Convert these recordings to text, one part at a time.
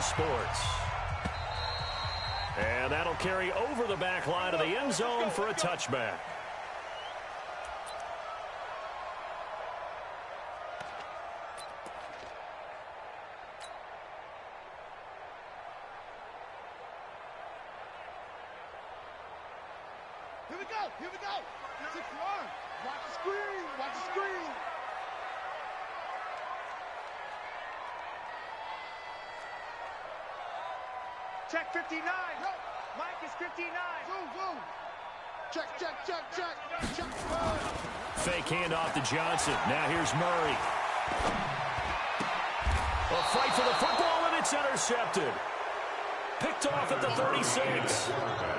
Sports. And that'll carry over the back line of the end zone for a touchback. Here we go. Here we go. 6-1. Watch the screen. Watch the screen. Check 59. Mike is 59. Zoom. Check. Fake handoff to Johnson. Now here's Murray. A fight for the football, and it's intercepted. Picked off at the 36.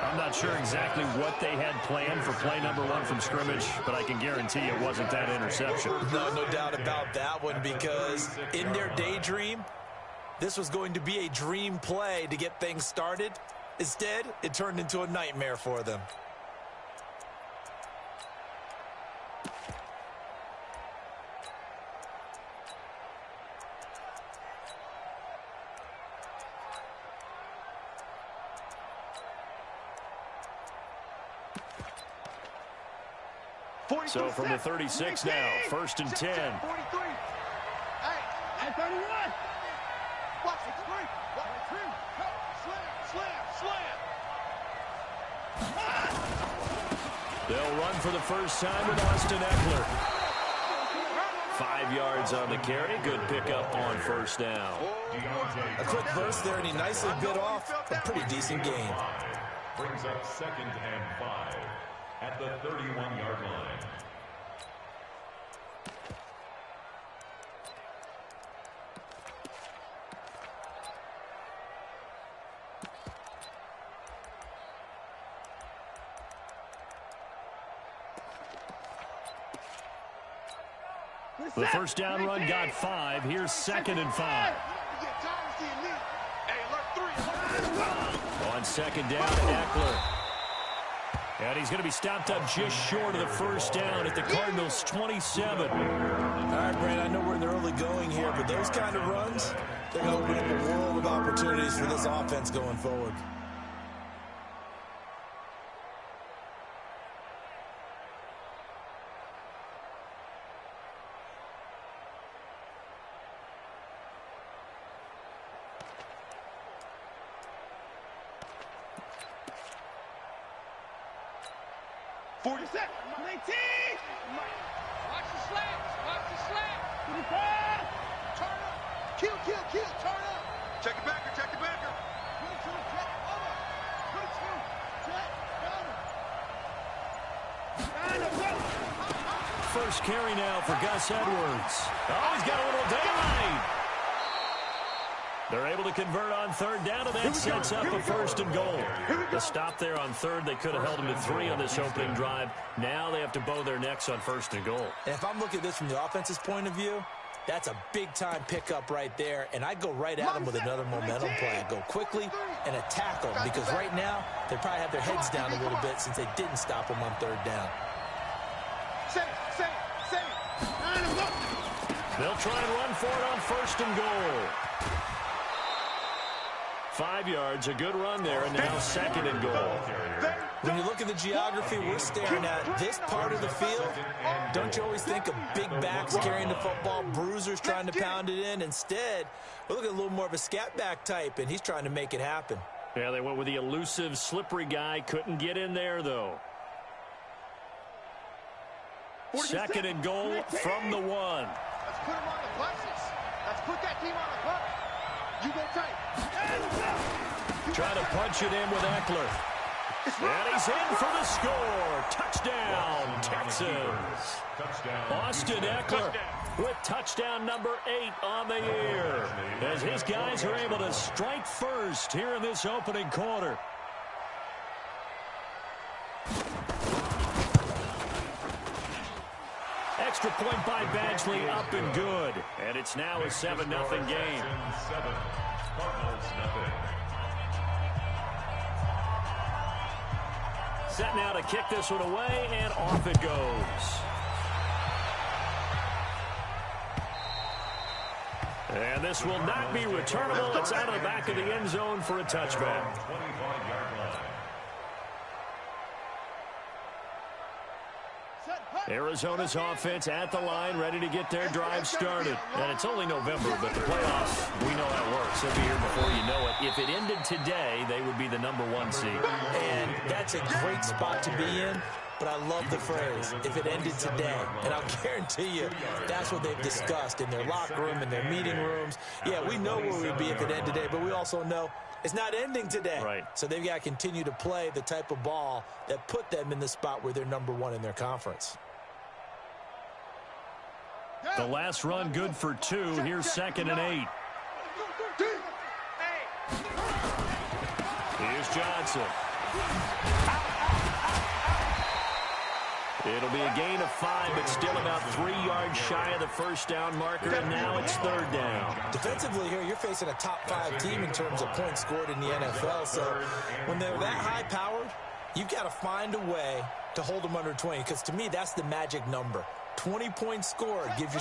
I'm not sure exactly what they had planned for play number 1 from scrimmage, but I can guarantee it wasn't that interception. No doubt about that one, because in their daydream, this was going to be a dream play to get things started. Instead, it turned into a nightmare for them. So from the 36 now, 1st and 10. 43. Hey, at 31. Watch the screen. Slam. They'll run for the first time with Austin Eckler. 5 yards on the carry. Good pickup on first down. A quick burst there, and he nicely bit off a pretty decent gain. Brings up 2nd and 5 at the 31-yard line. The first down run got 5. Here's 2nd and 5. On 2nd down, Eckler. And he's going to be stopped up just short of the first down at the Cardinals' 27. All right, Brandon, I know we're in the early going here, but those kind of runs, they're going to open up a world of opportunities for this offense going forward. Watch the slap. Turn up. Kill. Turn up. Check it backer. Put it to the check. Over. Put it to check. First carry now for Gus Edwards. Oh, he's got a little daylight. They're able to convert on 3rd down, and that sets up a 1st and goal. The stop there on 3rd, they could have held him to 3 on this opening drive. Now they have to bow their necks on 1st and goal. And if I'm looking at this from the offense's point of view, that's a big-time pickup right there, and I'd go right at him with another momentum play. I'd go quickly and attack them, because right now they probably have their heads down a little bit since they didn't stop them on 3rd down. They'll try and run for it on 1st and goal. 5 yards, a good run there, and now 2nd and goal. When you look at the geography, we're staring at this part of the field. Don't you always think of big backs carrying the football, bruisers trying to pound it in? Instead, we're looking at a little more of a scat back type, and he's trying to make it happen. Yeah, they went with the elusive, slippery guy. Couldn't get in there, though. 2nd and goal from the 1. Let's put him on the buses. Let's put that team on the bus. You go tight. Trying to punch it in with Eckler. And he's in for the score. Touchdown, Texans. Austin Eckler with touchdown number 8 on the year, as his guys are able to strike first here in this opening quarter. Extra point by Badgley, up and good. And it's now a 7-0 game. Cardinals nothing. Set now to kick this one away, and off it goes. And this will not be returnable. It's out of the back of the end zone for a touchback. Arizona's offense at the line, ready to get their drive started. And it's only November, but the playoffs, we know how it works. They'll be here before you know it. If it ended today, they would be the #1 seed. And that's a great spot to be in. But I love the phrase, if it ended today. And I'll guarantee you, that's what they've discussed in their locker room, in their meeting rooms. Yeah, we know where we'd be if it ended today, but we also know it's not ending today. Right. So they've got to continue to play the type of ball that put them in the spot where they're #1 in their conference. The last run good for 2. Here's 2nd and 8. Here's Johnson. It'll be a gain of 5, but still about 3 yards shy of the first down marker, and now it's 3rd down. Defensively here, you're facing a top 5 team in terms of points scored in the NFL, so when they're that high-powered, you've got to find a way to hold them under 20, because to me, that's the magic number. 20 points scored, you give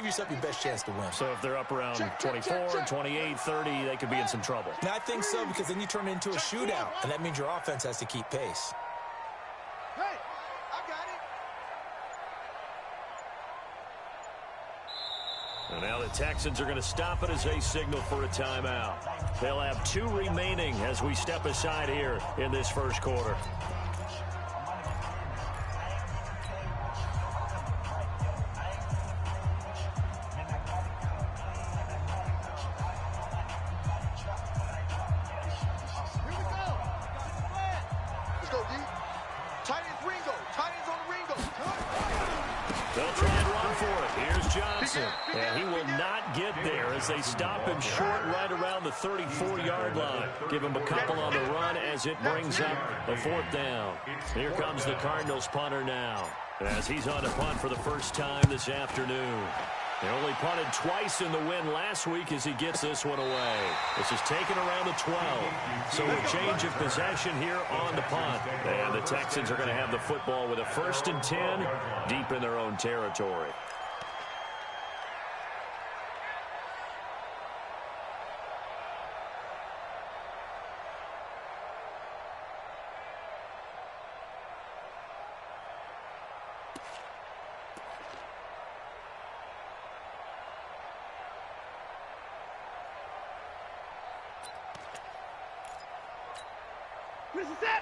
yourself your best chance to win. So if they're up around 24, 28, 30, they could be in some trouble. And I think so, because then you turn it into a shootout, and that means your offense has to keep pace. Hey, I got it. And now the Texans are going to stop it as they signal for a timeout. They'll have 2 remaining as we step aside here in this first quarter. And he will not get there as they stop him short right around the 34-yard line. Give him a couple on the run as it brings up a 4th down. Here comes the Cardinals punter now as he's on a punt for the first time this afternoon. They only punted twice in the win last week as he gets this one away. This is taken around the 12. So a change of possession here on the punt. And the Texans are going to have the football with a 1st and 10 deep in their own territory.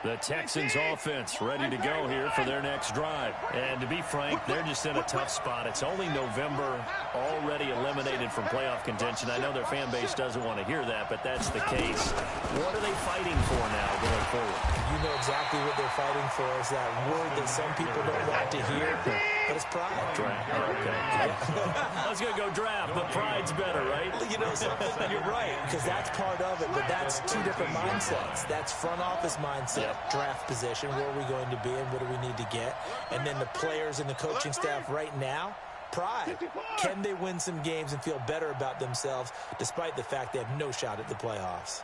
The Texans offense ready to go here for their next drive. And to be frank, they're just in a tough spot. It's only November, already eliminated from playoff contention. I know their fan base doesn't want to hear that, but that's the case. What are they fighting for now going forward? You know exactly what they're fighting for. Is that word that some people don't want to hear, but it's pride. Draft. Okay. I was going to go draft, but pride's better, right? You know something? You're right, because that's part of it, but that's 2 different mindsets. That's front office mindset, draft position, where are we going to be and what do we need to get? And then the players and the coaching staff right now, pride. Can they win some games and feel better about themselves despite the fact they have no shot at the playoffs?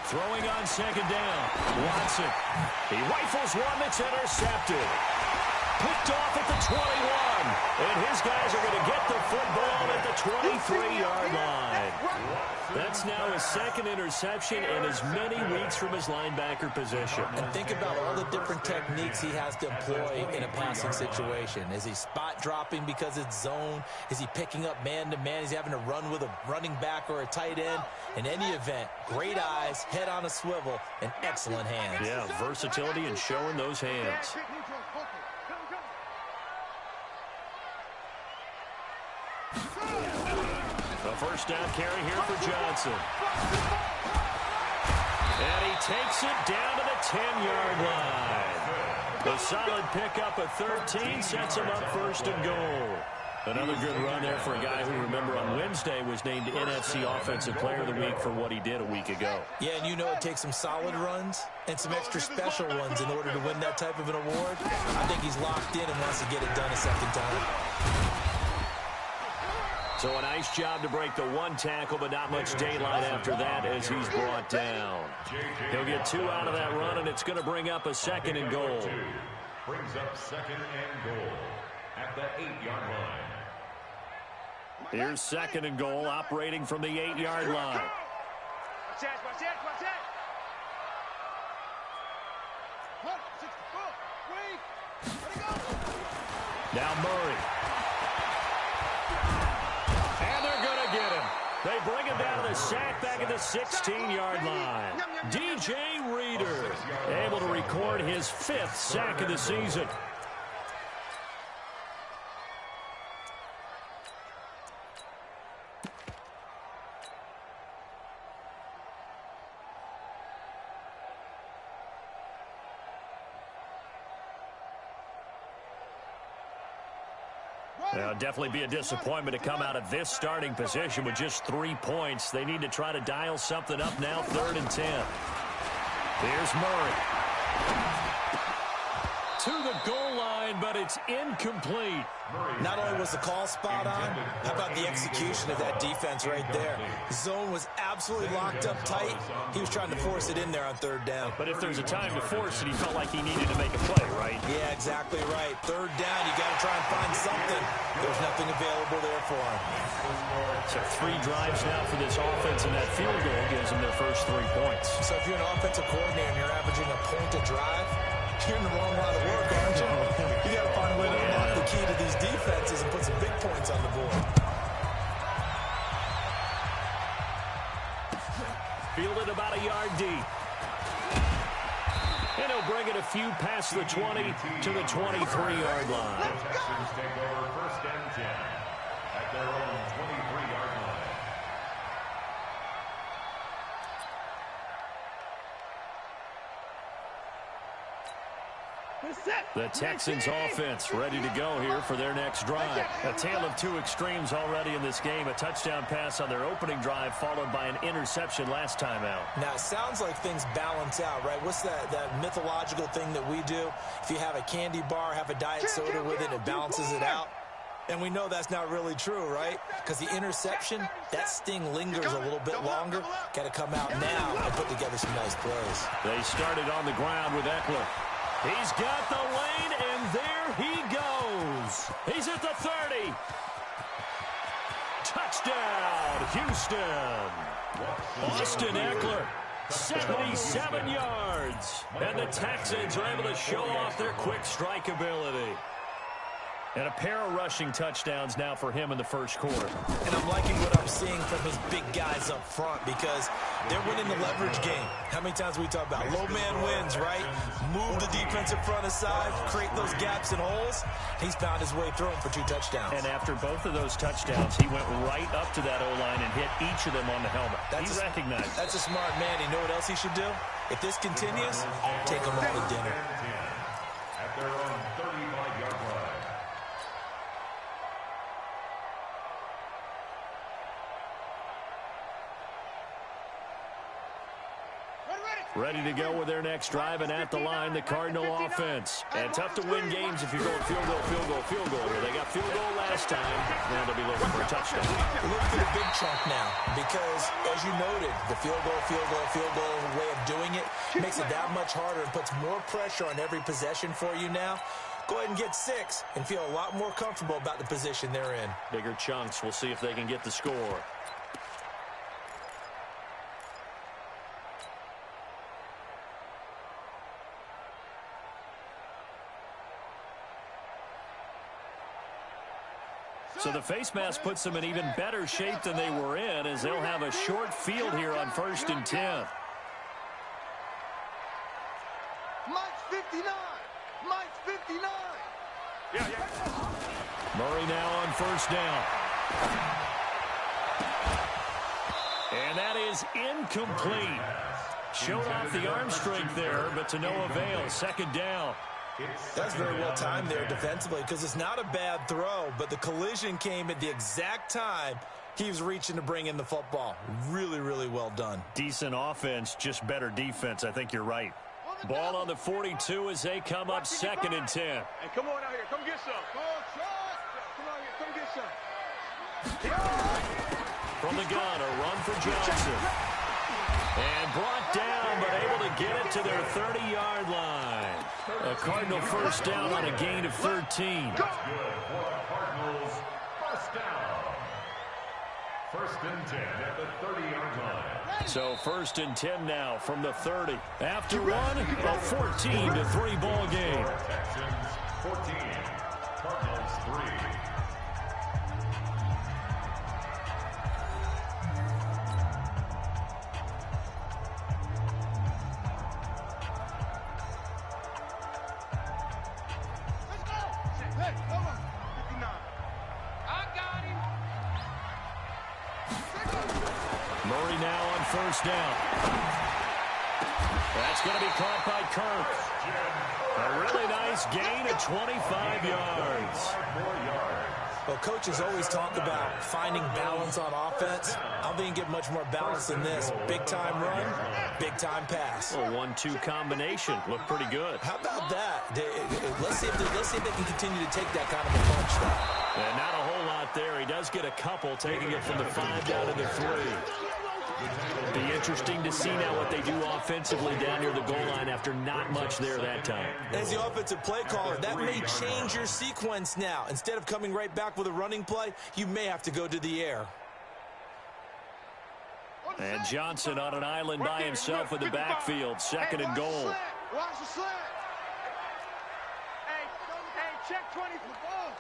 Throwing on 2nd down. Watson. He rifles one that's intercepted. Picked off at the 21. And his guys are going to get the football at the 23-yard line. That's now his 2nd interception and as many weeks from his linebacker position. And think about all the different techniques he has to employ in a passing situation. Is he spot dropping because it's zone? Is he picking up man-to-man? Is he having to run with a running back or a tight end? In any event, great eyes, head on a swivel, and excellent hands. Yeah, versatility and showing those hands. A 1st down carry here for Johnson. And he takes it down to the 10-yard line. A solid pickup of 13 sets him up 1st and goal. Another good run there for a guy who, remember, on Wednesday was named NFC Offensive Player of the Week for what he did a week ago. Yeah, and you know it takes some solid runs and some extra special ones in order to win that type of an award. I think he's locked in and wants to get it done a 2nd time. So a nice job to break the one tackle, but not much daylight after that as he's brought down. He'll get 2 out of that run, and it's going to bring up a 2nd and goal. Brings up 2nd and goal at the 8-yard line. Here's 2nd and goal, operating from the 8-yard line. Watch that, watch that, watch that. Now Murray. And they're going to get him. They bring him down to the sack back at the 16-yard line. DJ Reader able to record his 5th sack of the season. Now, definitely be a disappointment to come out of this starting position with just 3 points. They need to try to dial something up now, 3rd and 10. Here's Murray. To the goal line, but it's incomplete. Not only was the call spot on, how about the execution of that defense right there? Zone was absolutely locked up tight. He was trying to force it in there on 3rd down. But if there's a time to force it, he felt like he needed to make a play, right? Yeah, exactly right. 3rd down, you got to try and find something. There's nothing available there for him. So 3 drives now for this offense, and that field goal gives them their first 3 points. So if you're an offensive coordinator and you're averaging a point a drive, you're in the wrong line of work, aren't you? You got to find a way to unlock the key to these defenses and put some big points on the board. Fielded about a yard deep. And he'll bring it a few past the 20 to the 23-yard line. Texans take over 1st and 10 at their own 23-yard line. The Texans offense ready to go here for their next drive. A tale of 2 extremes already in this game. A touchdown pass on their opening drive followed by an interception last time out. Now, it sounds like things balance out, right? What's that mythological thing that we do? If you have a candy bar, have a diet soda with it, it balances it out. And we know that's not really true, right? Because the interception, that sting lingers a little bit longer. Got to come out now and put together some nice plays. They started on the ground with Eckler. He's got the lane, and there he goes. He's at the 30. Touchdown, Houston. Austin Eckler, 77 yards. And the Texans are able to show off their quick strike ability. And a pair of rushing touchdowns now for him in the first quarter. And I'm liking what I'm seeing from his big guys up front because they're winning the leverage game. How many times we talk about low man wins, right? Move the defensive front aside, create those gaps and holes. He's found his way through them for 2 touchdowns. And after both of those touchdowns, he went right up to that O-line and hit each of them on the helmet. He recognized. That's a smart man. You know what else he should do? If this continues, take them all to dinner. At their own 35-yard line. Ready to go with their next drive, and at the line, the Cardinal offense. And tough to win games if you're going field goal, field goal, field goal. Well, they got field goal last time. Now they'll be looking for a touchdown. Look for the big chunk now because, as you noted, the field goal way of doing it makes it that much harder and puts more pressure on every possession for you now. Go ahead and get 6 and feel a lot more comfortable about the position they're in. Bigger chunks. We'll see if they can get the score. So the face mask puts them in even better shape than they were in as they'll have a short field here on 1st and 10. Mike's 59. Mike's 59. Yeah. Murray now on 1st down. And that is incomplete. Showed off the arm strength there, but to no avail. 2nd down. That's very well timed there defensively because it's not a bad throw, but the collision came at the exact time he was reaching to bring in the football. Really, really well done. Decent offense, just better defense. I think you're right. Ball on the 42 as they come up 2nd and 10. Hey, come on out here. Come get some. Come on, come out here. Come get some. From the gun, a run for Johnson. And brought down, but able to get it to their 30-yard line. A Cardinal first down on a gain of 13. That's good for the Cardinals. First down. First and 10 at the 30-yard line. So first and 10 now from the 30. After one, a 14-3 ball game. Texans 14, Cardinals 3. Murray now on first down. That's going to be caught by Kirk. A really nice gain of 25 yards. Well, coaches always talk about finding balance on offense. I don't think you get much more balance than this. Big-time run, big-time pass. A 1-2 combination. Looked pretty good. How about that? Let's see if they can continue to take that kind of a punch, though. And not a whole lot there. He does get a couple, taking it from the 5 down to the 3. Be interesting to see now what they do offensively down near the goal line after not much there that time. As the offensive play caller, that may change your sequence now. Instead of coming right back with a running play, you may have to go to the air. And Johnson on an island by himself in the backfield. Second and goal. Watch the slant. Hey, check 20 for the ball.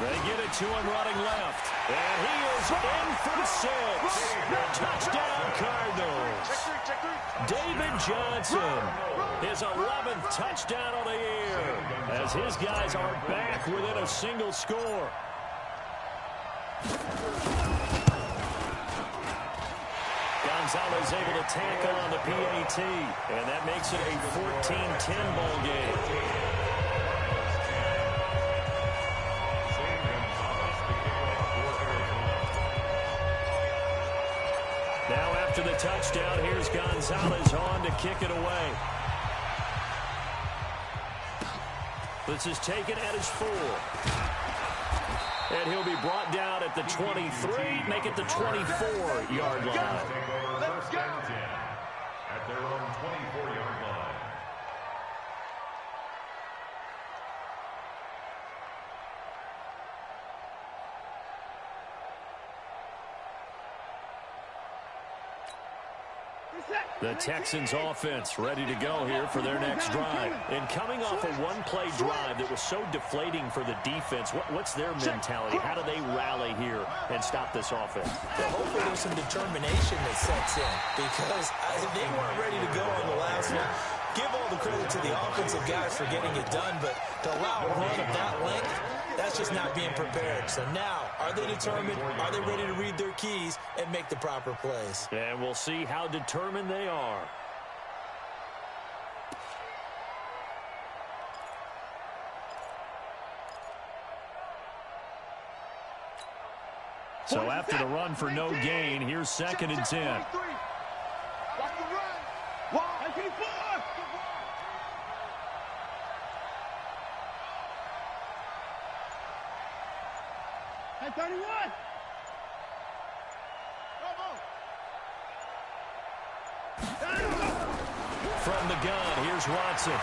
They get it to him running left. And he is in for 6. Touchdown, Cardinals. David Johnson, his 11th touchdown of the year, as his guys are back within a single score. Gonzalez able to tack on the PAT, and that makes it a 14-10 ball game. Now after the touchdown, here's Gonzalez on to kick it away. This is taken at his 4. And he'll be brought down at the 23, make it the 24-yard line. First and 10 at their own 24-yard line. The Texans offense ready to go here for their next drive. And coming off a one-play drive that was so deflating for the defense, what's their mentality? How do they rally here and stop this offense? Well, hopefully there's some determination that sets in, because they weren't ready to go on the last one. Give all the credit to the offensive guys for getting it done, but to allow a run of that length, that's just not being prepared. So now, are they determined? Are they ready to read their keys and make the proper plays? And we'll see how determined they are. So after the run for no gain, here's second and 10. Watch the run. 124. Hey, 31. From the gun, here's Watson.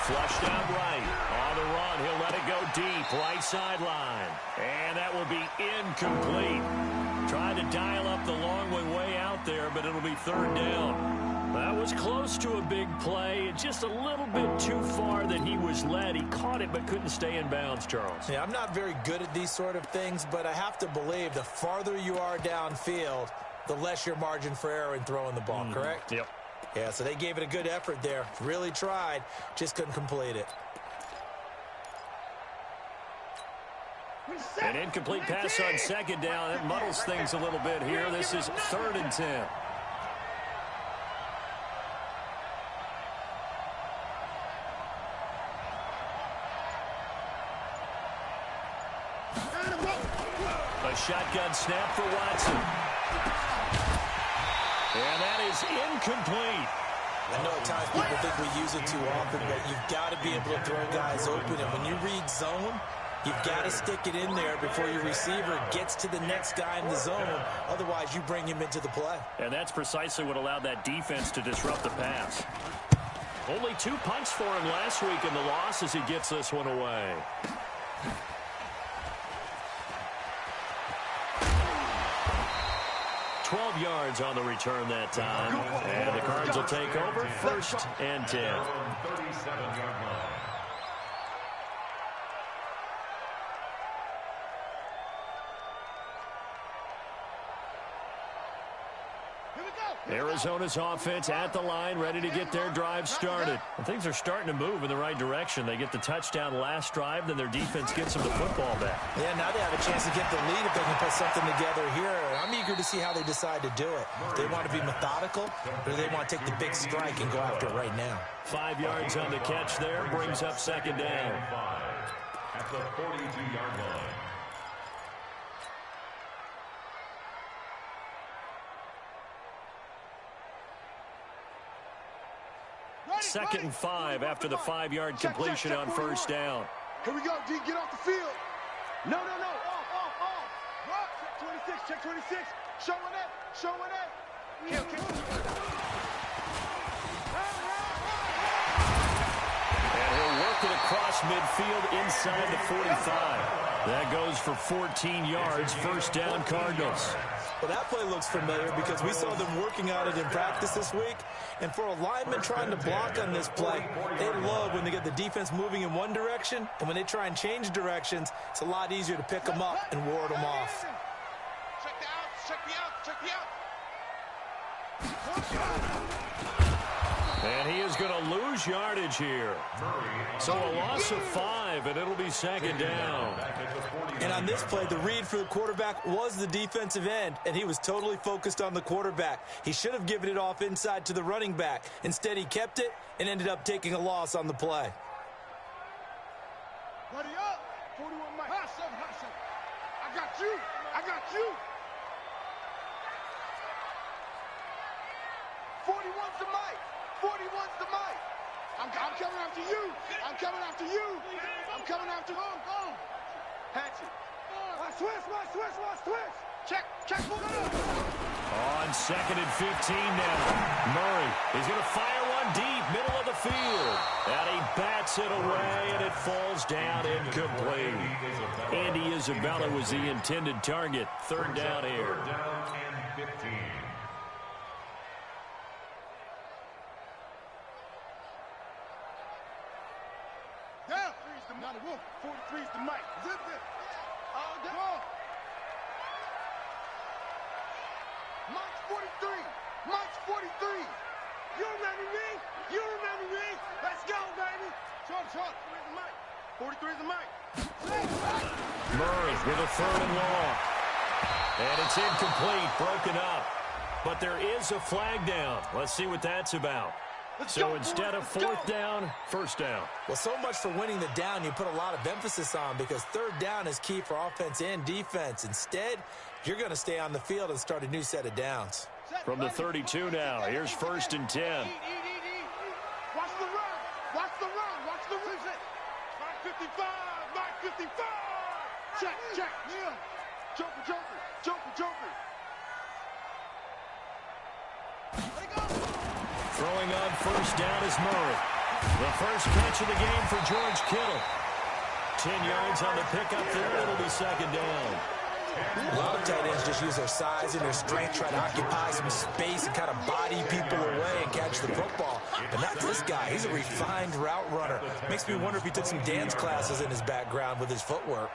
Flushed out right. On the run, he'll let it go deep, right sideline. And that will be incomplete. Trying to dial up the long way out there, but it'll be third down. That was close to a big play. Just a little bit too far that he was led. He caught it but couldn't stay in bounds, Charles. Yeah, I'm not very good at these sort of things, but I have to believe the farther you are downfield, the less your margin for error in throwing the ball, correct? Yep. Yeah, so they gave it a good effort there. Really tried, just couldn't complete it. An incomplete pass on second down. That muddles things a little bit here. This is third and 10. A shotgun snap for Watson. And that is incomplete. I know at times people think we use it too often, but you've got to be able to throw guys open. And when you read zone, You've got to stick it in there before your receiver gets to the next guy in the zone. Otherwise, you bring him into the play. And that's precisely what allowed that defense to disrupt the pass. Only 2 punts for him last week in the loss as he gets this one away. $12 yards on the return that time. And the Cards will take over 1st and 10. 37-yard line. Arizona's offense at the line, ready to get their drive started. And things are starting to move in the right direction. They get the touchdown last drive, then their defense gets them the football back. Yeah, now they have a chance to get the lead if they can put something together here. I'm eager to see how they decide to do it. Do they want to be methodical, or do they want to take the big strike and go after it right now? 5 yards on the catch there, brings up 2nd down. At the 42-yard line. 2nd and 5 after the 5-yard completion on 1st down. Here we go, D. Get off the field. No. Off. Check 26. Check 26. Showing up. Kill. And he'll work it across midfield inside the 45. That goes for 14 yards. 1st down, Cardinals. Well, that play looks familiar because we saw them working on it in practice this week. And for a lineman trying to block on this play, they love when they get the defense moving in one direction. And when they try and change directions, it's a lot easier to pick them up and ward them off. Check the out. And he is going to lose yardage here. So a loss of 5, and it'll be 2nd down. And on this play, the read for the quarterback was the defensive end, and he was totally focused on the quarterback. He should have given it off inside to the running back. Instead, he kept it and ended up taking a loss on the play. Buddy up. 41 Mike. Hot seven. I got you. 41's the mic. I'm coming after you. I'm coming after him. Go. Hatchet. Switch. Check. On 2nd and 15 now. Murray is going to fire one deep, middle of the field. And he bats it away, and it falls down incomplete. Andy Isabella was the intended target. 3rd down here. 3rd down and 15. Down. 43's the mic. Zip it. All down. Mike's 43. You remember me? Let's go, baby. Short. 43's the mic. Murray with a 3rd and long. And it's incomplete, broken up. But there is a flag down. Let's see what that's about. So instead of 4th down, 1st down. Well, so much for winning the down you put a lot of emphasis on because 3rd down is key for offense and defense. Instead, you're going to stay on the field and start a new set of downs. From the 32 now, here's 1st and 10. Watch the run. Watch the reset. Mike 55. Check. Yeah. Joker. Throwing on 1st down is Murray. The first catch of the game for George Kittle. 10 yards on the pickup there. It'll be 2nd down. A lot of tight ends just use their size and their strength, try to occupy some space and kind of body people away and catch the football. But not this guy. He's a refined route runner. Makes me wonder if he took some dance classes in his background with his footwork.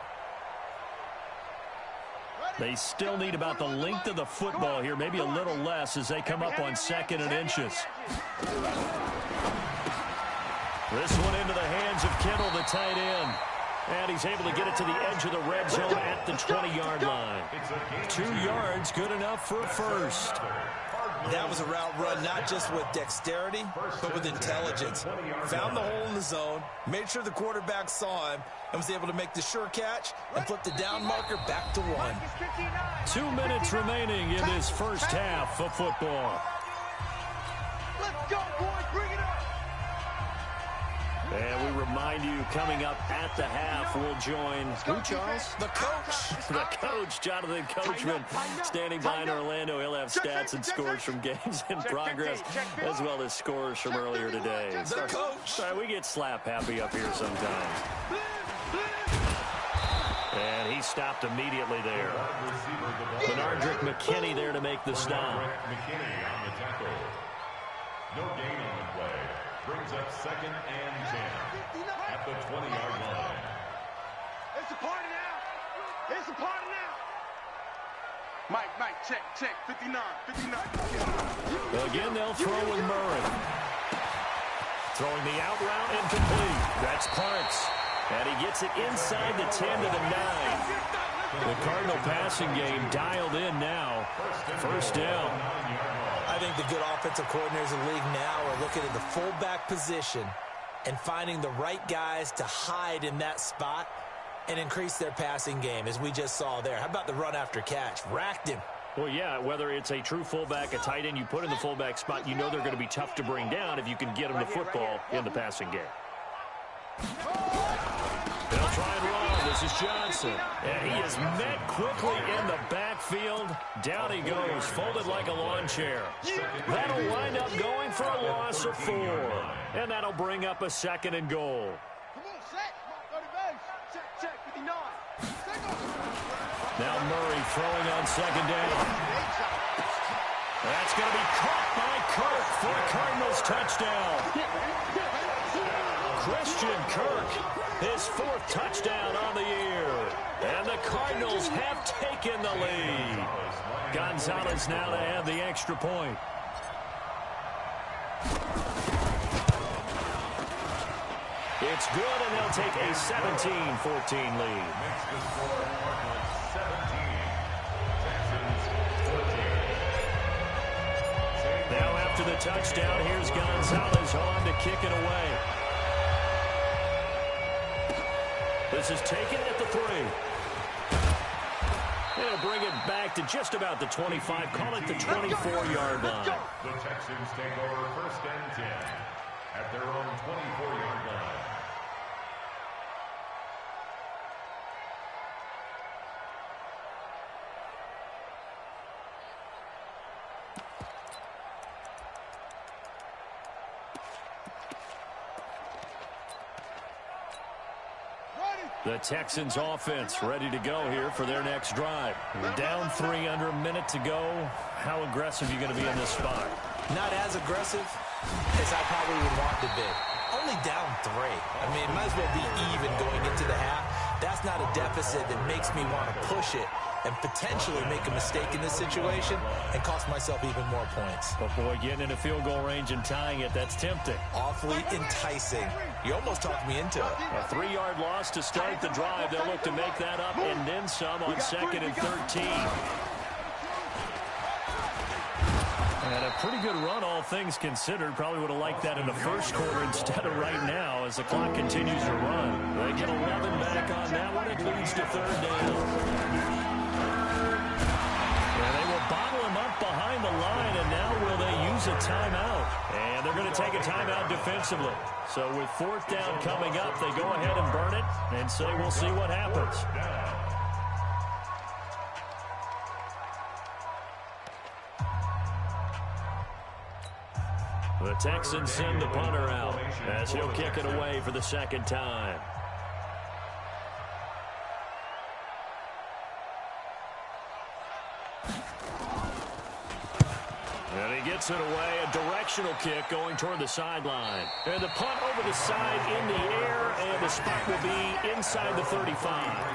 They still need about the length of the football here, maybe a little less as they come up on 2nd and inches. This one into the hands of Kittle, the tight end. And he's able to get it to the edge of the red zone at the 20-yard line. 2 yards, good enough for a 1st. That was a route run not just with dexterity, but with intelligence. Found the hole in the zone, made sure the quarterback saw him, and was able to make the sure catch and flip the down marker back to 1. 2 minutes remaining in this first half of football. Let's go, boys. Bring it up. And we remind remind you, coming up at the half, we'll join who, Charles? The coach. The coach, Jonathan Coachman, standing by in Orlando. He'll have stats and scores from games in progress, as well as scores from earlier today. The coach. Sorry, we get slap happy up here sometimes. And he stopped immediately there. Benardrick McKinney there to make the stop. McKinney on the tackle. No gain on the play. Brings up 2nd and 10 at the 20-yard line. It's a party now. It's a party now. Mike, check. 59. Again, they'll throw with Murray. Throwing the out route incomplete. That's Parks. And he gets it inside the 10 to the 9. The Cardinal passing game dialed in now. First down. I think the good offensive coordinators in the league now are looking at the fullback position and finding the right guys to hide in that spot and increase their passing game, as we just saw there. How about the run after catch? Racked him. Well, yeah, whether it's a true fullback, a tight end you put in the fullback spot, you know they're going to be tough to bring down if you can get them the football in the passing game. They'll try and run. This is Johnson. And he is met quickly in the backfield. Down he goes, folded like a lawn chair. That'll wind up going for a loss of 4. And that'll bring up a 2nd and goal. Come on, set. Come on, 30 base. Check, 59. Now Murray throwing on 2nd down. That's going to be caught by Kirk for a Cardinals touchdown. Christian Kirk, his 4th touchdown on the year. And the Cardinals have taken the lead. Gonzalez now to add the extra point. It's good, and they'll take a 17-14 lead. Makes the score Cardinals 17. Texans 14. Now after the touchdown, here's Gonzalez on to kick it away. This is taken at the 3. They'll bring it back to just about the 25. Call it the 24-yard line. The Texans take over 1st and 10 at their own 24-yard line. The Texans offense ready to go here for their next drive. Down 3 under a minute to go. How aggressive are you going to be in this spot? Not as aggressive as I probably would want to be. Only down 3. I mean, it might as well be even going into the half. That's not a deficit that makes me want to push it and potentially make a mistake in this situation and cost myself even more points. But boy, getting in a field goal range and tying it, that's tempting. Awfully enticing. You almost talked me into it. A 3-yard loss to start the drive. They'll look to make that up and then some on 2nd and 13. And a pretty good run, all things considered. Probably would have liked that in the first quarter instead of right now as the clock continues to run. They get 11 back on that one. It leads to 3rd down. And they will bottle him up behind the line, and now will they use a timeout? And they're going to take a timeout defensively. So with 4th down coming up, they go ahead and burn it and say we'll see what happens. The Texans send the punter out as he'll kick it away for the 2nd time. And he gets it away, a directional kick going toward the sideline. And the punt over the side in the air, and the spot will be inside the 35.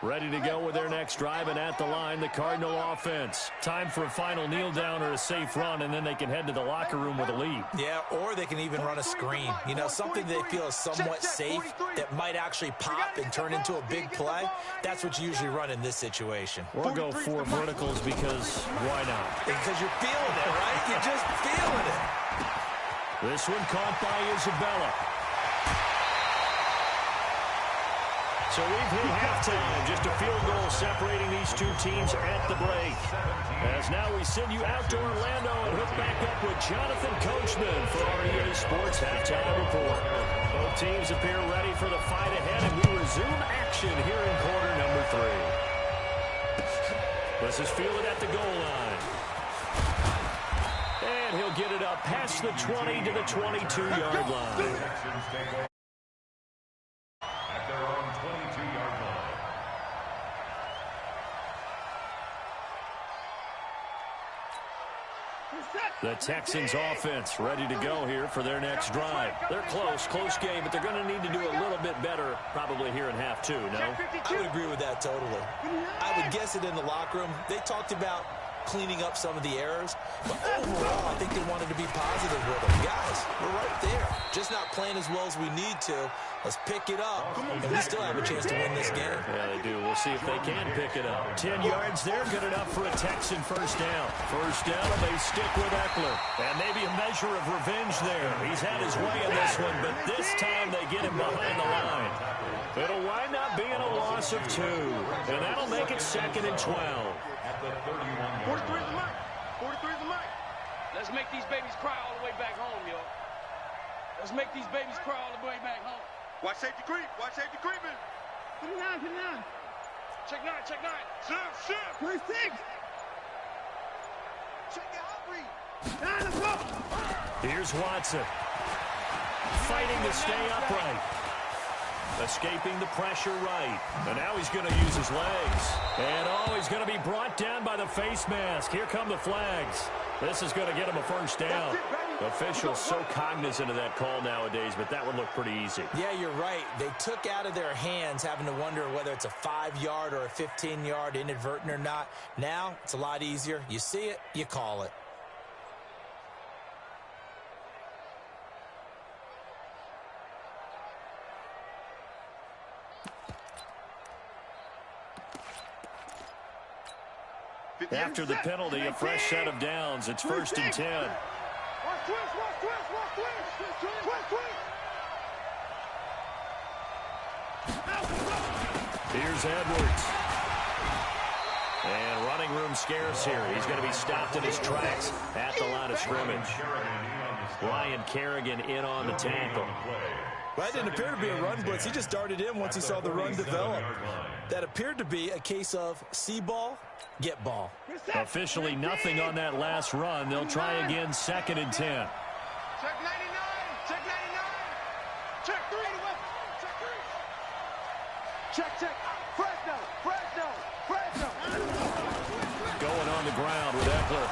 Ready to go with their next drive, and at the line, the Cardinal offense. Time for a final kneel down or a safe run, and then they can head to the locker room with a lead. Yeah, or they can even run a screen. You know, something they feel is somewhat safe that might actually pop and turn into a big play. That's what you usually run in this situation. Or go 4 verticals because why not? Because you're feeling it, right? You're just feeling it. This one caught by Isabella. So we've hit halftime. Just a field goal separating these two teams at the break. As now we send you out to Orlando and hook back up with Jonathan Coachman for our EA Sports Halftime Report. Both teams appear ready for the fight ahead, and we resume action here in quarter number 3. This is fielded at the goal line. And he'll get it up past the 20 to the 22-yard line. At their own 22-yard line. The Texans offense ready to go here for their next drive. They're close game, but they're going to need to do a little bit better probably here in half 2, no? I would agree with that totally. I would guess it in the locker room. They talked about cleaning up some of the errors, but overall, I think they wanted to be positive with them. Guys, we're right there. Just not playing as well as we need to. Let's pick it up, and we still have a chance to win this game. Yeah, they do. We'll see if they can pick it up. 10 yards there, good enough for a Texan first down. First down, and they stick with Eckler. And maybe a measure of revenge there. He's had his way in this one, but this time they get him behind the line. It'll wind up being a loss of 2, and that'll make it 2nd and 12. At the 31-yard 43 is the mic. 43 is the mic. Let's make these babies cry all the way back home, yo. Let's make these babies cry all the way back home. Watch safety creep. Watch safety creeping. Put it down. Check 9. Shift. 26. Check the outreach. Here's Watson. Fighting to stay upright. Escaping the pressure right. And now he's going to use his legs. And he's going to be brought down by the face mask. Here come the flags. This is going to get him a first down. Officials so cognizant of that call nowadays, but that would look pretty easy. Yeah, you're right. They took out of their hands having to wonder whether it's a 5-yard or a 15-yard inadvertent or not. Now, it's a lot easier. You see it, you call it. After the penalty, a fresh set of downs. It's 1st and 10. Watch twist. Here's Edwards. And running room scarce here. He's going to be stopped in his tracks at the line of scrimmage. Ryan Kerrigan in on the tackle. Well, that didn't appear to be a run blitz. He just darted in once he saw the run develop. That appeared to be a case of see ball, get ball. Officially nothing on that last run. They'll try again 2nd and 10. Check 99. Check 3. Check. Fresno. Going on the ground with Eckler.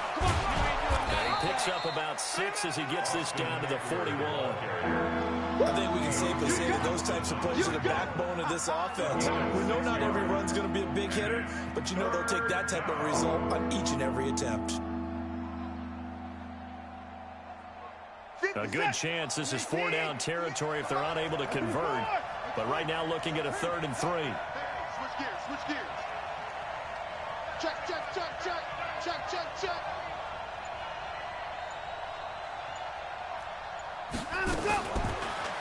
And he picks up about 6 as he gets this down to the 41. I think we can safely say that those types of plays are the backbone of this offense. We know not every run's going to be a big hitter, but you know they'll take that type of result on each and every attempt. A good chance this is 4-down territory if they're unable to convert. But right now looking at a 3rd and 3. Switch gears. Check.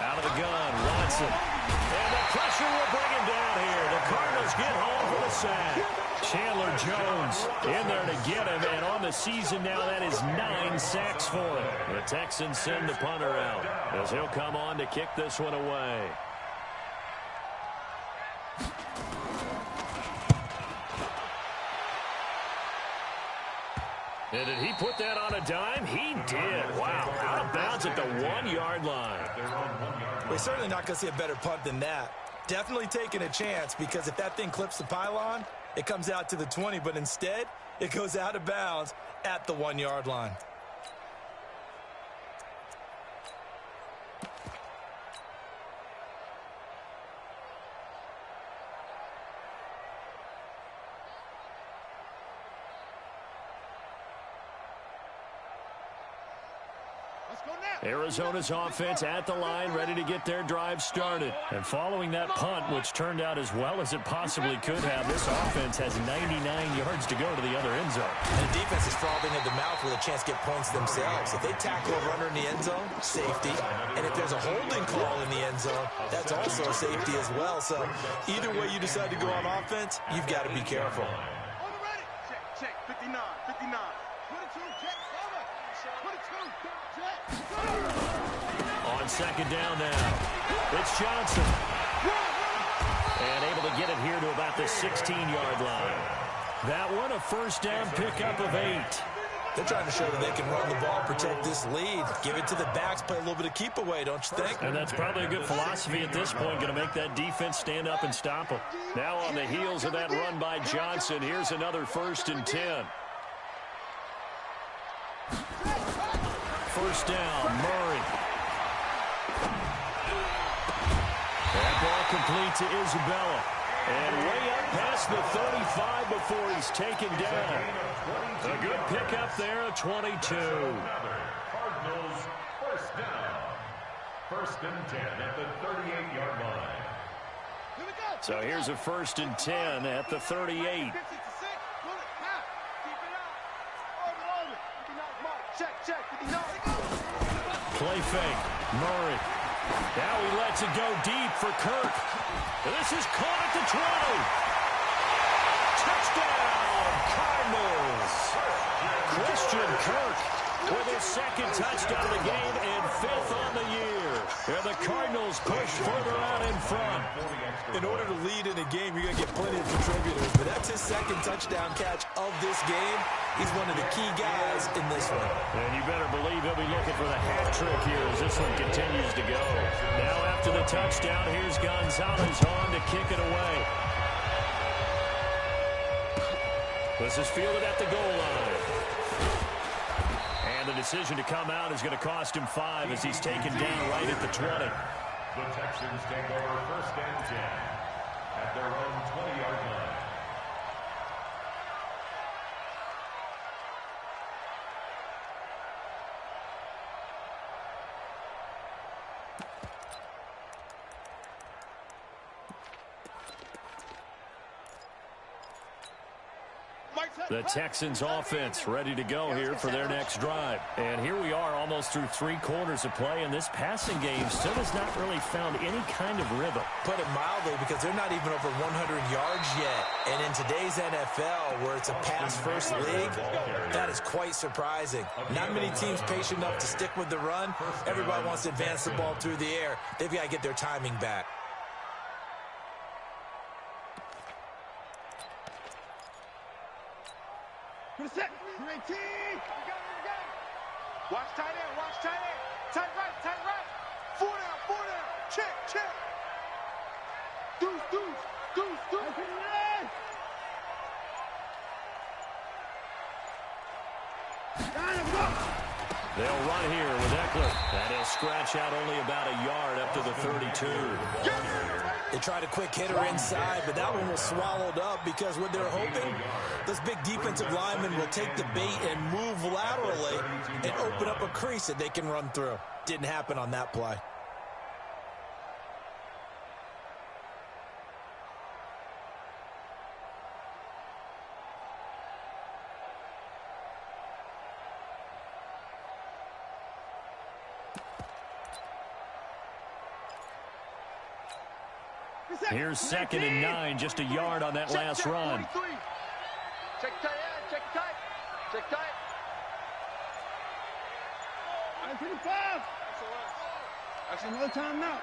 Out of the gun, Watson. And the pressure will bring him down here. The Cardinals get home for the sack. Chandler Jones in there to get him, and on the season now, that is 9 sacks for him. The Texans send the punter out as he'll come on to kick this one away. And did he put that on a dime? He did. Wow. Out of bounds at the 1-yard line. We're certainly not going to see a better punt than that. Definitely taking a chance, because if that thing clips the pylon, it comes out to the 20, but instead, it goes out of bounds at the 1-yard line. Let's go now. Arizona's offense at the line, ready to get their drive started. And following that punt, which turned out as well as it possibly could have, this offense has 99 yards to go to the other end zone. And the defense is frothing at the mouth with a chance to get points themselves. If they tackle a runner in the end zone, safety. And if there's a holding call in the end zone, that's also a safety as well. So either way you decide to go on offense, you've got to be careful. Check, 59, 59. 22, check, cover. 22, check. On second down now, it's Johnson. And able to get it here to about the 16-yard line. That one, a first down pickup of 8. They're trying to show that they can run the ball, protect this lead. Give it to the backs, play a little bit of keep away, don't you think? And that's probably a good philosophy at this point, going to make that defense stand up and stop them. Now on the heels of that run by Johnson, here's another 1st and 10. First down, Murray. That ball complete to Isabella. And way up past the 35 before he's taken down. A good pickup there, a 22. Cardinals first down. 1st and 10 at the 38-yard line. So here's a 1st and 10 at the 38. Play fake. Murray. Now he lets it go deep for Kirk. And this is caught at the 20. Touchdown, Cardinals. Christian Kirk with his 2nd touchdown of the game and 5th on the year. And the Cardinals push further out in front. In order to lead in a game, you're going to get plenty of contributors. But that's his 2nd touchdown catch of this game. He's one of the key guys in this one. And you better believe he'll be looking for the hat trick here as this one continues to go. Now after the touchdown, here's Gonzalez on to kick it away. This is fielded at the goal line. And the decision to come out is going to cost him 5 as he's taken down right at the 20. The Texans take over 1st and 10 at their own 20-yard line. The Texans offense ready to go here for their next drive. And here we are almost through 3 quarters of play, and this passing game still has not really found any kind of rhythm. Put it mildly, because they're not even over 100 yards yet. And in today's NFL, where it's a pass-first league, that is quite surprising. Not many teams patient enough to stick with the run. Everybody wants to advance the ball through the air. They've got to get their timing back. Set. 18. Watch tight end. Watch tight end. Tight right. Tight right. 4 down. 4 down. Check. Check. Deuce. Deuce. Deuce. Deuce. They'll run here with Eckler. And he'll scratch out only about a yard up to the 32. They tried a quick hitter inside, but that one was swallowed up because what they're hoping, those big defensive linemen will take the bait and move laterally and open up a crease that they can run through. Didn't happen on that play. Here's 2nd and 9, just a yard on that last run. Check tight end, check tight. Check tight. 25. That's another time now.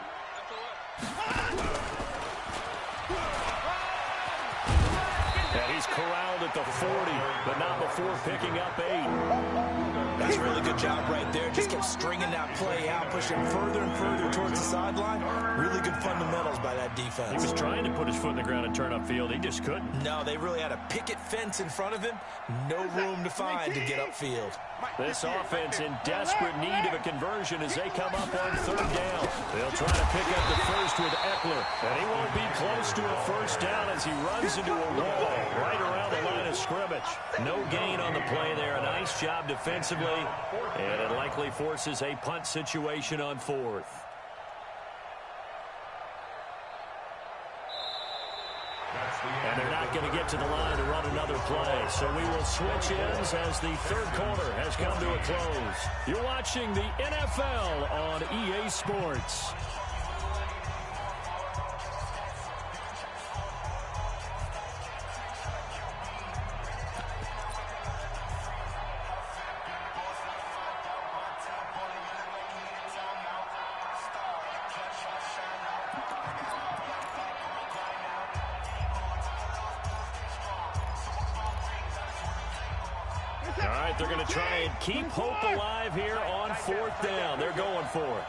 And he's corralled at the 40, but not before picking up 8. That's a really good job right there. Just kept stringing that play out, pushing further and further towards the sideline. Really good fundamentals by that defense. He was trying to put his foot in the ground and turn upfield. He just couldn't. No, they really had a picket fence in front of him. No room to find to get upfield. This offense in desperate need of a conversion as they come up on 3rd down. They'll try to pick up the first with Eckler. And he won't be close to a first down as he runs into a wall right right around the line of scrimmage. No gain on the play there. A nice job defensively, and it likely forces a punt situation on 4th. And they're not going to get to the line to run another play. So we will switch ends as the third quarter has come to a close. You're watching the NFL on EA Sports. All right, they're going to try and keep hope alive here on 4th down. They're going for it.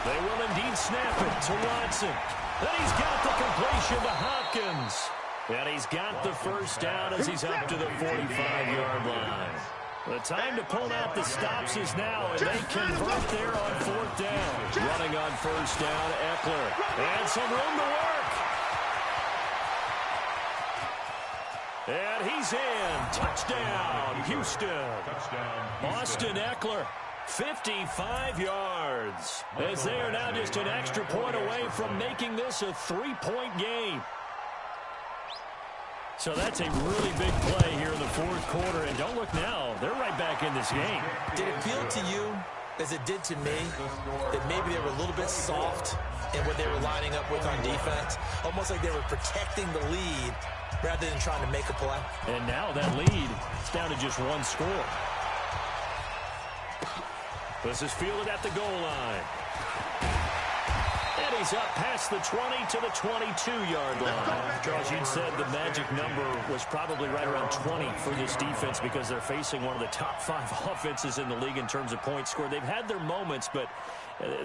They will indeed snap it to Watson. Then he's got the completion to Hopkins. And he's got the first down as he's up to the 45-yard line. The time to pull out the stops is now, and they convert there on 4th down. Running on 1st down, Eckler. And some room to work. And he's in. Touchdown, Houston. Austin Eckler, 55 yards. As they are now just an extra point away from making this a 3-point game. So that's a really big play here in the 4th quarter. And don't look now, they're right back in this game. Did it feel to you, as it did to me, that maybe they were a little bit soft in what they were lining up with on defense? Almost like they were protecting the lead rather than trying to make a play. And now that lead is down to just 1 score. This is fielded at the goal line. And he's up past the 20 to the 22-yard line. Charles, you'd said the magic number was probably right around 20 for this defense because they're facing one of the top 5 offenses in the league in terms of points scored. They've had their moments, but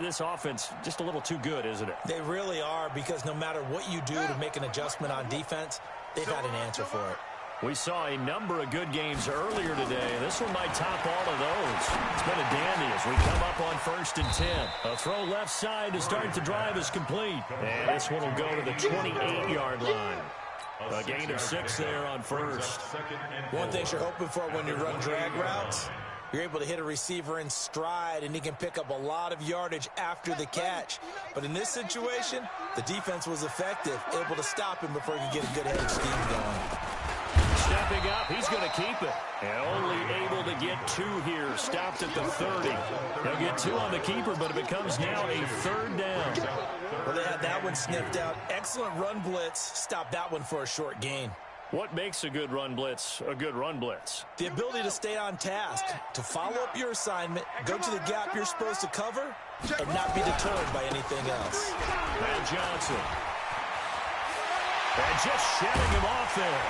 this offense just a little too good, isn't it? They really are, because no matter what you do to make an adjustment on defense, they've had an answer for it. We saw a number of good games earlier today, and this one might top all of those. It's been a dandy as we come up on 1st and 10. A throw left side to start the drive is complete. And this one will go to the 28-yard line. A gain of 6 there on 1st. One thing you're hoping for when you run drag routes, you're able to hit a receiver in stride, and he can pick up a lot of yardage after the catch. But in this situation, the defense was effective, able to stop him before he could get a good head scheme going. Stepping up, he's going to keep it. And only able to get 2 here. Stopped at the 30. They'll get 2 on the keeper, but it becomes now a 3rd down. Well, they had that one sniffed out. Excellent run blitz. Stopped that one for a short gain. What makes a good run blitz a good run blitz? The ability to stay on task, to follow up your assignment, go to the gap you're supposed to cover, and not be deterred by anything else. And Johnson. And just shutting him off there.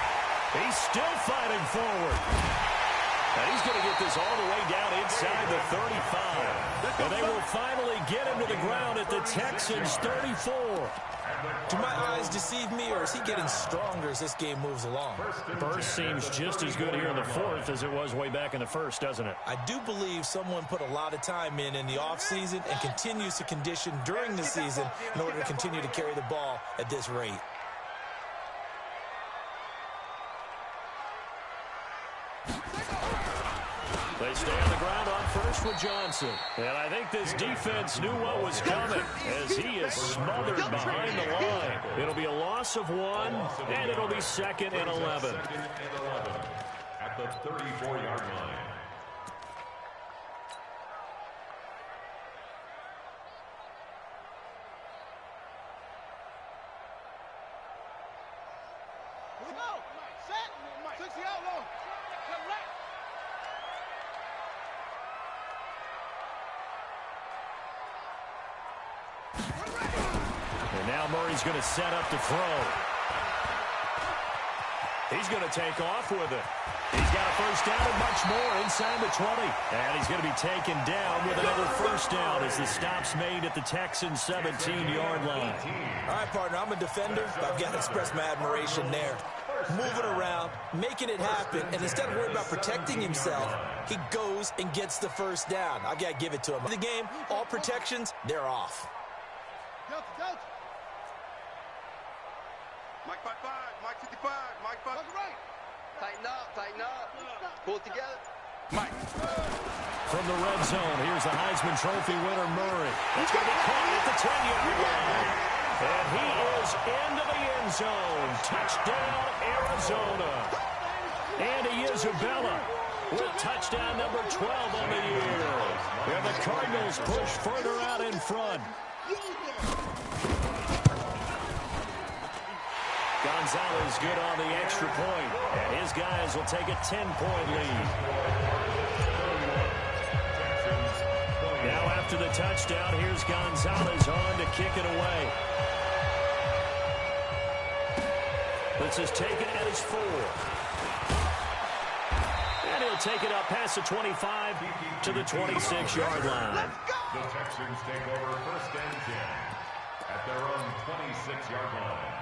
He's still fighting forward. And he's going to get this all the way down inside the 35. And they will finally get him to the ground at the Texans' 34. Do my eyes deceive me, or is he getting stronger as this game moves along? Burst seems just as good here in the 4th as it was way back in the 1st, doesn't it? I do believe someone put a lot of time in the offseason and continues to condition during the season in order to continue to carry the ball at this rate. They stay on the ground on 1st with Johnson. And I think this defense knew what was coming as he is smothered behind the line. It'll be a loss of 1, and it'll be 2nd and 11. At the 34-yard line. And now Murray's going to set up to throw. He's going to take off with it. He's got a first down and much more inside the 20. And he's going to be taken down with another first down as the stop's made at the Texans' 17-yard line. All right, partner, I'm a defender, but I've got to express my admiration there. Moving around, making it happen, and instead of worrying about protecting himself, he goes and gets the first down. I've got to give it to him. The game, all protections, they're off. Delta. Mike 55, Mike 55, Mike 5. Look right. Tighten up. Pull it together. Mike. From the red zone, here's the Heisman Trophy winner, Murray. It's going to be caught at the 10-yard line. And he is into the end zone. Touchdown, Arizona. Andy Isabella with touchdown number 12 on the year. And the Cardinals push further out in front. Gonzalez good on the extra point. And his guys will take a 10-point lead. Now after the touchdown, here's Gonzalez on to kick it away. This is taken at his 4. And he'll take it up past the 25 to the 26-yard line. The Texans take over 1st and 10 at their own 26-yard line.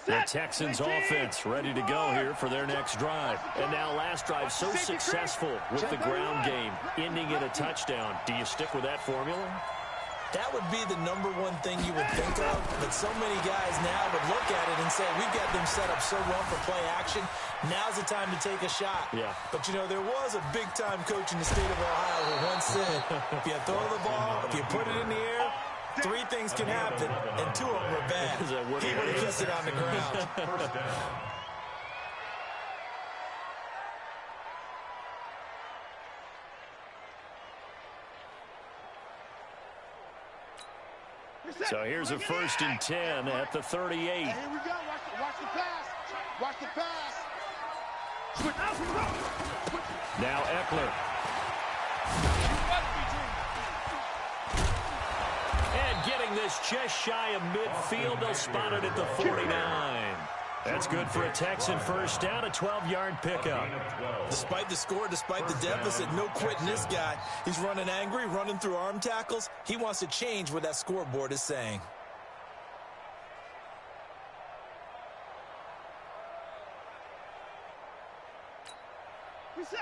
The Texans offense ready to go here for their next drive. And now last drive so successful with the ground game, ending in a touchdown. Do you stick with that formula? That would be the #1 thing you would think of, but so many guys now would look at it and say, we've got them set up so well for play action. Now's the time to take a shot. Yeah. But, you know, there was a big-time coach in the state of Ohio who once said, if you throw the ball, if you put it in the air, 3 things can happen, and 2 of them are bad. He would have kissed it on the ground. First down. So here's a 1st and 10 at the 38. Hey, here we go. Watch the pass. Watch the pass. Switch. Now Eckler. And getting this just shy of midfield. They'll spot it at the 49. That's good for a Texan first down, a 12-yard pickup. Despite the score, despite the deficit, no quitting this guy. He's running angry, running through arm tackles. He wants to change what that scoreboard is saying.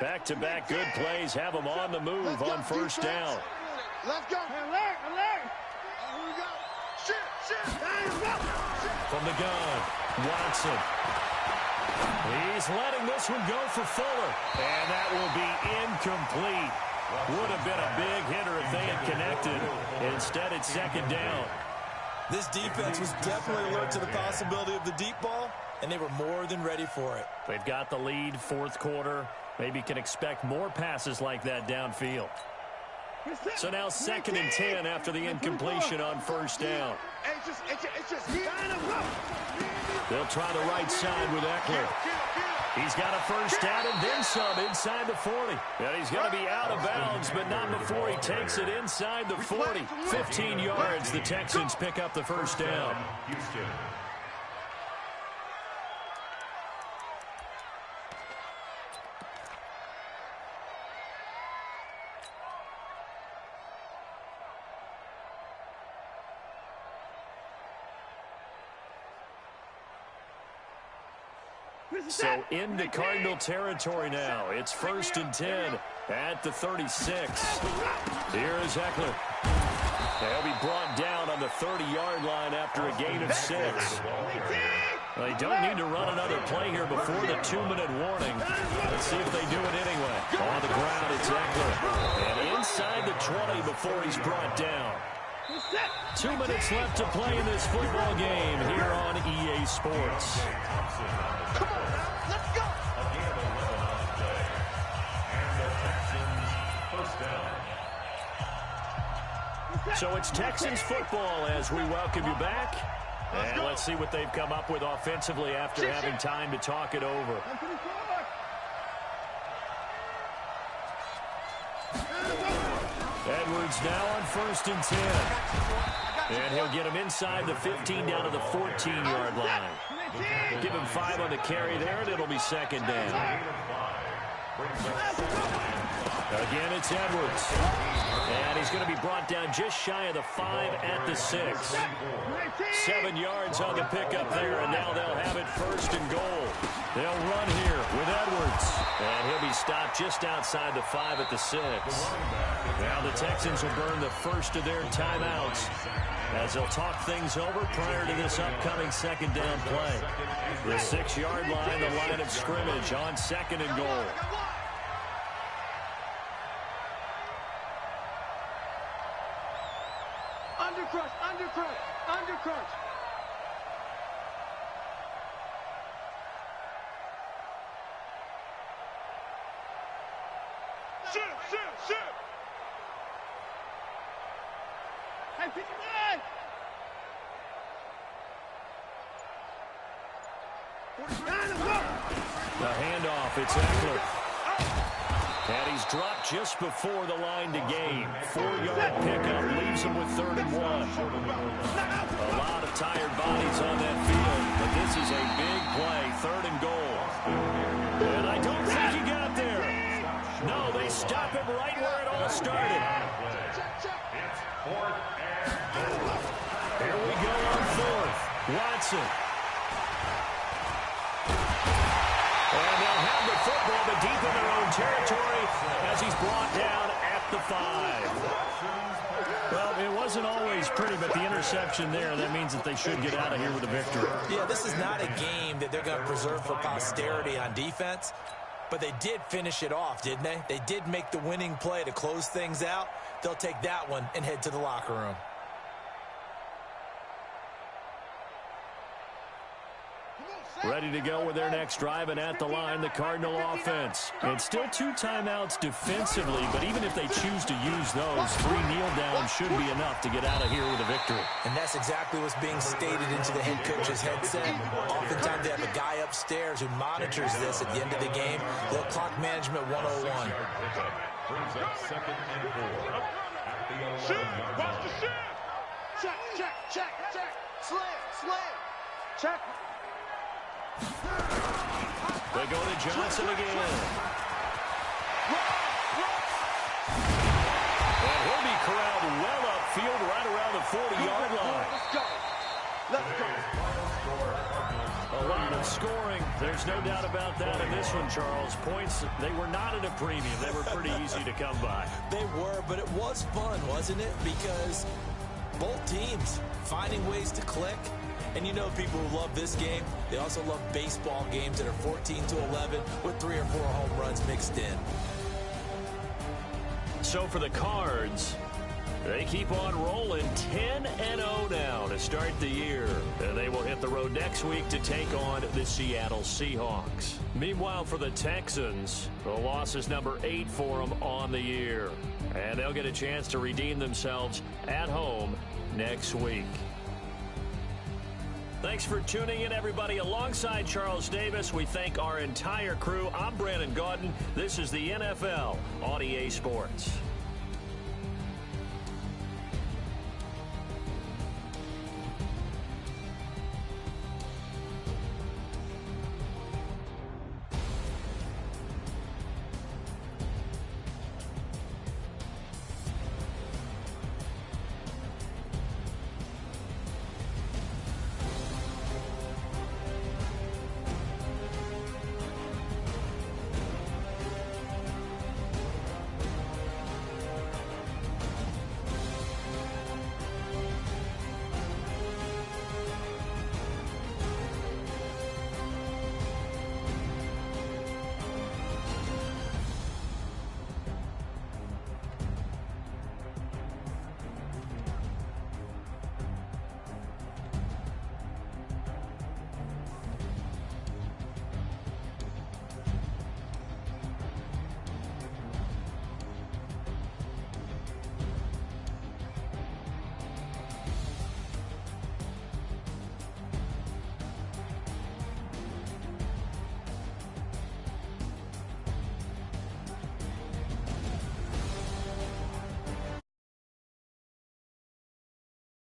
Back-to-back good plays have him on the move on first down. Let's go. Alert. Here we go. Shit. From the gun, Watson. He's letting this one go for Fuller. And that will be incomplete. Would have been a big hitter if they had connected. Instead, it's 2nd down. This defense was definitely alert to the possibility of the deep ball, and they were more than ready for it. They've got the lead, 4th quarter. Maybe can expect more passes like that downfield. So now 2nd and 10 after the incompletion on first down. They'll try the right side with Eckler. He's got a first down and then some inside the 40. And he's going to be out of bounds, but not before he takes it inside the 40. 15 yards, the Texans pick up the first down. Houston. So into Cardinal territory now. It's 1st and 10 at the 36. Here is Eckler. They'll be brought down on the 30-yard line after a gain of 6. They don't need to run another play here before the 2-minute warning. Let's see if they do it anyway. On the ground, it's Eckler. And inside the 20 before he's brought down. 2 minutes left to play in this football game here on EA Sports. Come on, let's go. Again, 11 on the play. And the Texans first down. So it's Texans football as we welcome you back. And let's see what they've come up with offensively after having time to talk it over. Edwards now on 1st and 10. And he'll get him inside the 15 down to the 14-yard line. Give him 5 on the carry there, and it'll be 2nd down. Again, it's Edwards. And he's going to be brought down just shy of the 5 at the 6. 7 yards on the pickup there, and now they'll have it first and goal. They'll run here with Edwards. And he'll be stopped just outside the 5 at the 6. Now the Texans will burn the first of their timeouts as they'll talk things over prior to this upcoming second down play. The 6-yard line, the line of scrimmage on second and goal. Undercrush, undercrush, undercrush. Shoot, shoot, shoot. Hey, 59. 49, the handoff, it's Eckler. And he's dropped just before the line to gain. 4-yard pickup leaves him with 3rd and 1. A lot of tired bodies on that field, but this is a big play, 3rd and goal. And I don't think he got there. No, they stop him right where it all started. Here we go on 4th. Watson. And they'll have the football, but deep in their own territory as he's brought down at the 5. Well, it wasn't always pretty, but the interception there, that means that they should get out of here with a victory. Yeah, this is not a game that they're going to preserve for posterity on defense, but they did finish it off, didn't they? They did make the winning play to close things out. They'll take that one and head to the locker room. Ready to go with their next drive, and at the line, the Cardinal offense. And still 2 timeouts defensively, but even if they choose to use those, 3 kneel downs should be enough to get out of here with a victory. And that's exactly what's being stated into the head coach's headset. Oftentimes they have a guy upstairs who monitors this at the end of the game. The clock management 101. Brings up 2nd and 4 at the 11-yard line. Watch the shit. Check, check, check, check. Slam, slam. Check. They go to Johnson again. And he'll be corralled well upfield right around the 40-yard line. Let's go. Let's go. A lot of scoring. There's no doubt about that in this one, Charles. Points, they were not at a premium. They were pretty easy to come by. They were, but it was fun, wasn't it? Because both teams finding ways to click. And you know people who love this game, they also love baseball games that are 14-11 with 3 or 4 home runs mixed in. So for the Cards, they keep on rolling 10-0 now to start the year. And they will hit the road next week to take on the Seattle Seahawks. Meanwhile, for the Texans, the loss is number 8 for them on the year. And they'll get a chance to redeem themselves at home next week. Thanks for tuning in, everybody. Alongside Charles Davis, we thank our entire crew. I'm Brandon Gaudin. This is the NFL on EA Sports.